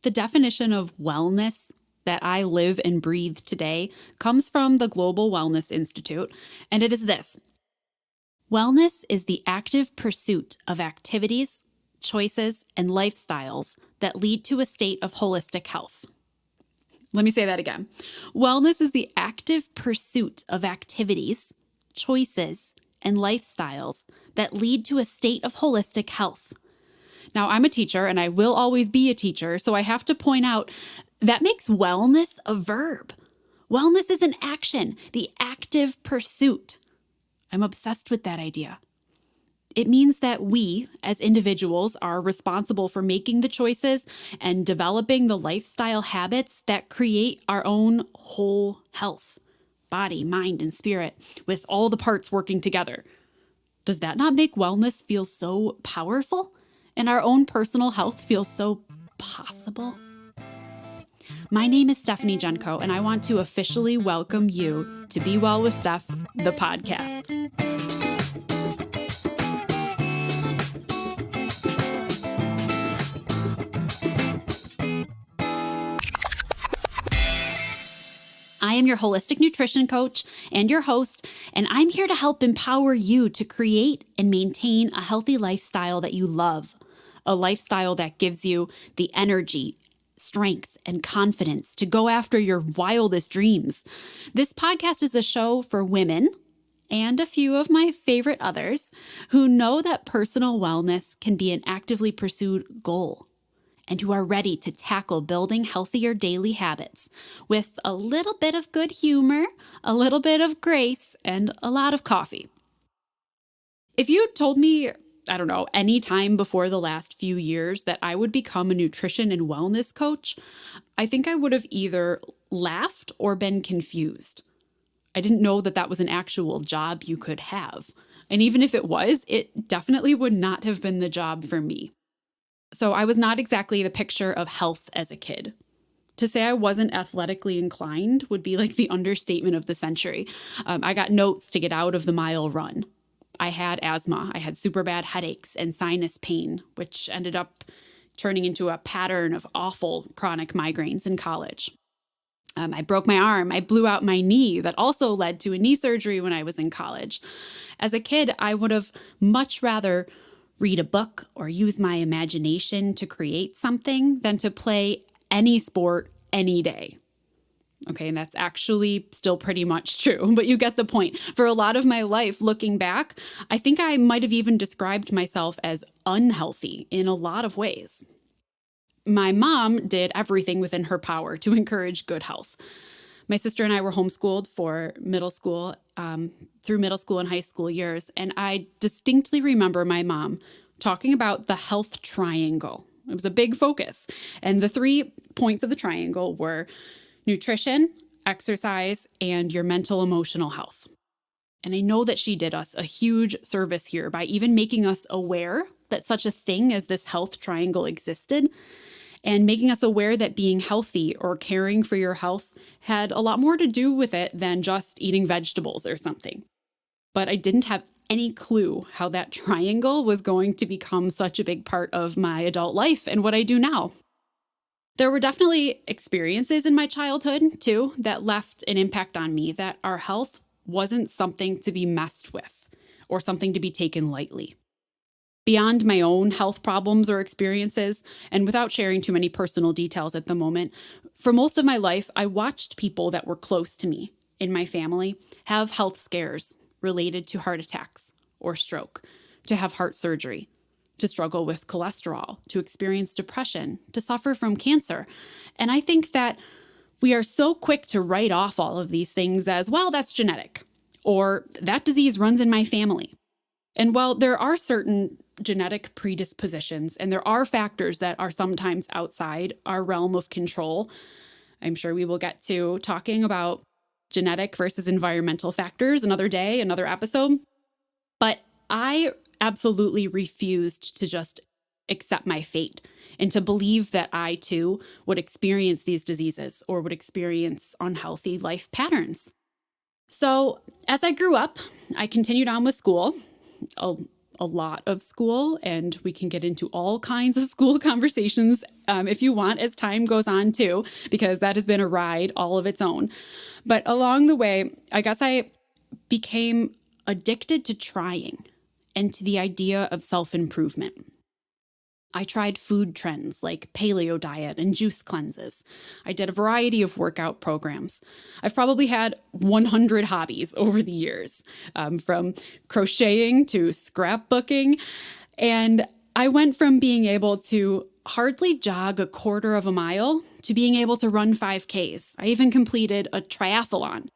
The definition of wellness that I live and breathe today comes from the Global Wellness Institute, and it is this. Wellness is the active pursuit of activities, choices, and lifestyles that lead to a state of holistic health. Let me say that again. Wellness is the active pursuit of activities, choices, and lifestyles that lead to a state of holistic health. Now, I'm a teacher and I will always be a teacher, so I have to point out that makes wellness a verb. Wellness is an action, the active pursuit. I'm obsessed with that idea. It means that we, as individuals, are responsible for making the choices and developing the lifestyle habits that create our own whole health, body, mind, and spirit, with all the parts working together. Does that not make wellness feel so powerful? And our own personal health feels so possible? My name is Stephanie Junko, and I want to officially welcome you to Be Well with Steph, the podcast. I am your holistic nutrition coach and your host, and I'm here to help empower you to create and maintain a healthy lifestyle that you love, a lifestyle that gives you the energy, strength, and confidence to go after your wildest dreams. This podcast is a show for women and a few of my favorite others who know that personal wellness can be an actively pursued goal, and who are ready to tackle building healthier daily habits with a little bit of good humor, a little bit of grace, and a lot of coffee. If you told me, any time before the last few years that I would become a nutrition and wellness coach, I think I would have either laughed or been confused. I didn't know that that was an actual job you could have. And even if it was, it definitely would not have been the job for me. So I was not exactly the picture of health as a kid. To say I wasn't athletically inclined would be like the understatement of the century. I got notes to get out of the mile run. I had asthma. I had super bad headaches and sinus pain, which ended up turning into a pattern of awful chronic migraines in college. I broke my arm. I blew out my knee. That also led to a knee surgery when I was in college. As a kid, I would have much rather read a book or use my imagination to create something than to play any sport any day. Okay, and that's actually still pretty much true, but you get the point. For a lot of my life, looking back, I think I might have even described myself as unhealthy in a lot of ways. My mom did everything within her power to encourage good health. My sister and I were homeschooled for middle school, through middle school and high school years, and I distinctly remember my mom talking about the health triangle. It was a big focus, and the 3 points of the triangle were nutrition, exercise, and your mental emotional health. And I know that she did us a huge service here by even making us aware that such a thing as this health triangle existed, and making us aware that being healthy or caring for your health had a lot more to do with it than just eating vegetables or something. But I didn't have any clue how that triangle was going to become such a big part of my adult life and what I do now. There were definitely experiences in my childhood, too, that left an impact on me that our health wasn't something to be messed with or something to be taken lightly. Beyond my own health problems or experiences, and without sharing too many personal details at the moment, for most of my life, I watched people that were close to me in my family have health scares related to heart attacks or stroke, to have heart surgery, to struggle with cholesterol, to experience depression, to suffer from cancer. And I think that we are so quick to write off all of these things as, well, that's genetic, or that disease runs in my family. And while there are certain genetic predispositions and there are factors that are sometimes outside our realm of control, I'm sure we will get to talking about genetic versus environmental factors another day, another episode. But I absolutely refused to just accept my fate and to believe that I too would experience these diseases or would experience unhealthy life patterns. So as I grew up, I continued on with school, a lot of school, and we can get into all kinds of school conversations if you want as time goes on too, because that has been a ride all of its own. But along the way, I guess I became addicted to trying and to the idea of self-improvement. I tried food trends like paleo diet and juice cleanses. I did a variety of workout programs. I've probably had 100 hobbies over the years, from crocheting to scrapbooking. And I went from being able to hardly jog a quarter of a mile to being able to run 5Ks. I even completed a triathlon.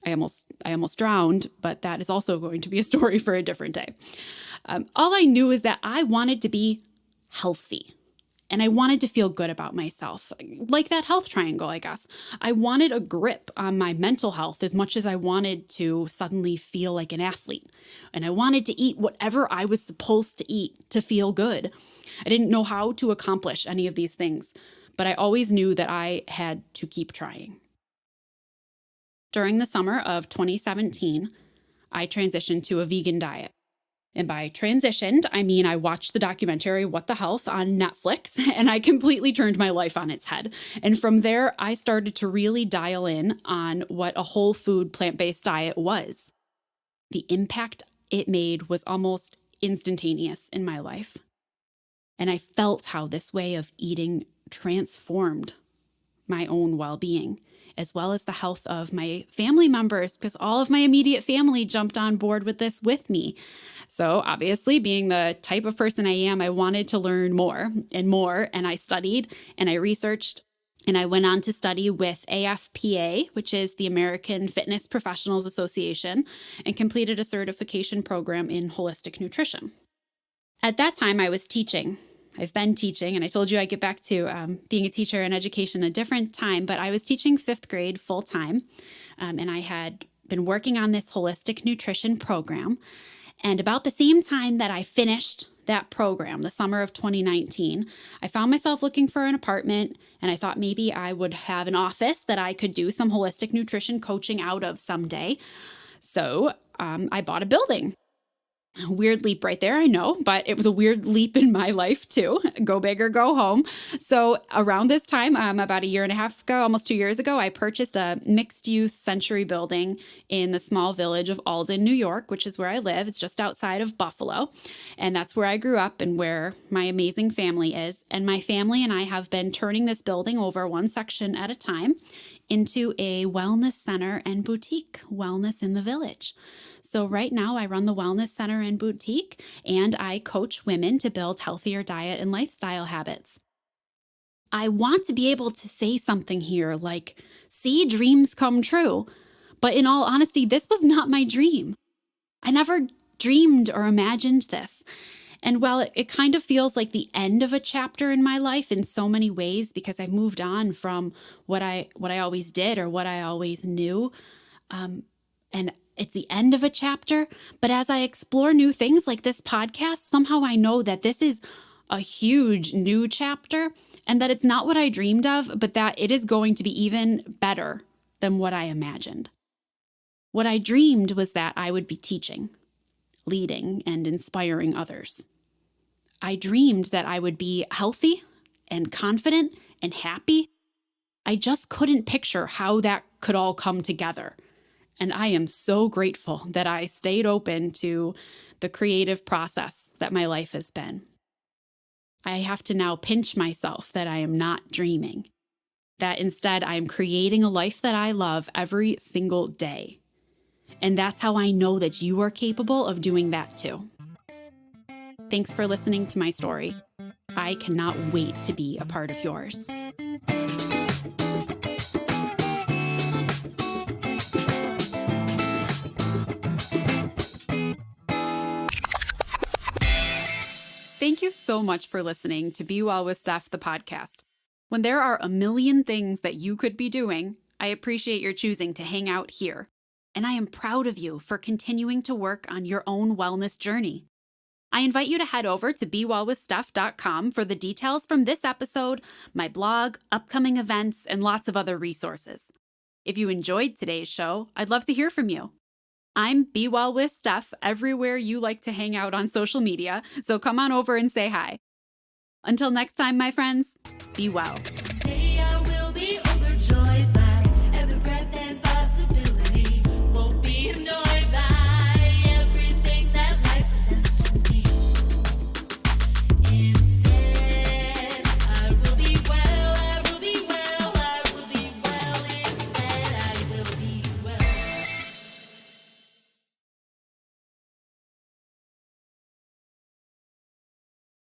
I almost drowned, but that is also going to be a story for a different day. All I knew is that I wanted to be healthy and I wanted to feel good about myself, like that health triangle, I guess. I wanted a grip on my mental health as much as I wanted to suddenly feel like an athlete. And I wanted to eat whatever I was supposed to eat to feel good. I didn't know how to accomplish any of these things, but I always knew that I had to keep trying. During the summer of 2017, I transitioned to a vegan diet. And by transitioned, I mean I watched the documentary What the Health on Netflix, and I completely turned my life on its head. And from there, I started to really dial in on what a whole food plant-based diet was. The impact it made was almost instantaneous in my life. And I felt how this way of eating transformed my own well-being, as well as the health of my family members, because all of my immediate family jumped on board with this with me. So obviously, being the type of person I am, I wanted to learn more, and I studied and I researched, and I went on to study with AFPA, which is the American Fitness Professionals Association, and completed a certification program in holistic nutrition. At that time, I was teaching. I've been teaching, and I told you I'd get back to being a teacher in education a different time, but I was teaching 5th grade full time, and I had been working on this holistic nutrition program. And about the same time that I finished that program, the summer of 2019, I found myself looking for an apartment, and I thought maybe I would have an office that I could do some holistic nutrition coaching out of someday. So I bought a building. A weird leap right there, I know, but it was a weird leap in my life too. Go big or go home. So around this time, about a year and a half ago, almost 2 years ago, I purchased a mixed-use century building in the small village of Alden, New York, which is where I live. It's just outside of Buffalo. And that's where I grew up and where my amazing family is. And my family and I have been turning this building over one section at a time into a wellness center and boutique, Wellness in the Village. So right now I run the Wellness Center and Boutique, and I coach women to build healthier diet and lifestyle habits. I want to be able to say something here like, see dreams come true. But in all honesty, this was not my dream. I never dreamed or imagined this. And while it kind of feels like the end of a chapter in my life in so many ways, because I've moved on from what I always did or what I always knew, and it's the end of a chapter. But as I explore new things like this podcast, somehow I know that this is a huge new chapter and that it's not what I dreamed of, but that it is going to be even better than what I imagined. What I dreamed was that I would be teaching, leading, and inspiring others. I dreamed that I would be healthy and confident and happy. I just couldn't picture how that could all come together. And I am so grateful that I stayed open to the creative process that my life has been. I have to now pinch myself that I am not dreaming, that instead I am creating a life that I love every single day. And that's how I know that you are capable of doing that too. Thanks for listening to my story. I cannot wait to be a part of yours. Thank you so much for listening to Be Well with Steph, the podcast. When there are a million things that you could be doing, I appreciate your choosing to hang out here. And I am proud of you for continuing to work on your own wellness journey. I invite you to head over to BeWellWithSteph.com for the details from this episode, my blog, upcoming events, and lots of other resources. If you enjoyed today's show, I'd love to hear from you. I'm Be Well with Steph everywhere you like to hang out on social media, so come on over and say hi. Until next time, my friends, be well.